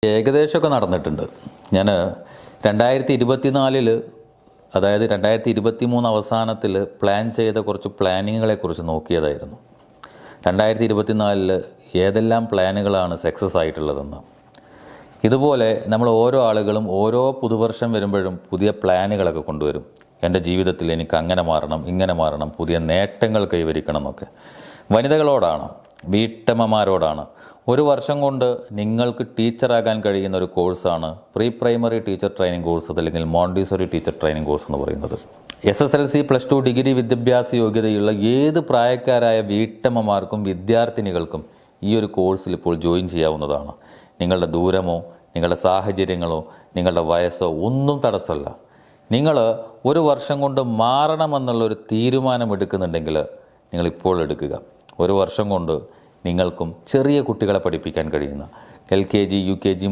ഏകദേശമൊക്കെ നടന്നിട്ടുണ്ട്. ഞാൻ 2024 അതായത് 2023 അവസാനത്തിൽ പ്ലാൻ ചെയ്ത കുറച്ച് പ്ലാനിങ്ങുകളെക്കുറിച്ച് നോക്കിയതായിരുന്നു. 2024 ഏതെല്ലാം പ്ലാനുകളാണ് സക്സസ് ആയിട്ടുള്ളതെന്ന്. ഇതുപോലെ നമ്മൾ ഓരോ ആളുകളും ഓരോ പുതുവർഷം വരുമ്പോഴും പുതിയ പ്ലാനുകളൊക്കെ കൊണ്ടുവരും. എൻ്റെ ജീവിതത്തിൽ എനിക്ക് അങ്ങനെ മാറണം, ഇങ്ങനെ മാറണം, പുതിയ നേട്ടങ്ങൾ കൈവരിക്കണം എന്നൊക്കെ. വനിതകളോടാണ്, വീട്ടമ്മമാരോടാണ്. ഒരു വർഷം കൊണ്ട് നിങ്ങൾക്ക് ടീച്ചറാകാൻ കഴിയുന്ന ഒരു കോഴ്സാണ് pre primary teacher training course, അല്ലെങ്കിൽ മോണ്ടിസോറി ടീച്ചർ ട്രെയിനിങ് കോഴ്സ് എന്ന് പറയുന്നത്. SSLC, +2 ഡിഗ്രി വിദ്യാഭ്യാസ യോഗ്യതയുള്ള ഏത് പ്രായക്കാരായ വീട്ടമ്മമാർക്കും വിദ്യാർത്ഥിനികൾക്കും ഈ ഒരു കോഴ്സിൽ ഇപ്പോൾ ജോയിൻ ചെയ്യാവുന്നതാണ്. നിങ്ങളുടെ ദൂരമോ നിങ്ങളുടെ സാഹചര്യങ്ങളോ നിങ്ങളുടെ വയസ്സോ ഒന്നും തടസ്സമല്ല. നിങ്ങൾ ഒരു വർഷം കൊണ്ട് മാറണമെന്നുള്ളൊരു തീരുമാനം എടുക്കുന്നുണ്ടെങ്കിൽ നിങ്ങളിപ്പോൾ എടുക്കുക. ഒരു വർഷം കൊണ്ട് നിങ്ങൾക്കും ചെറിയ കുട്ടികളെ പഠിപ്പിക്കാൻ കഴിയുന്ന LKG, UKG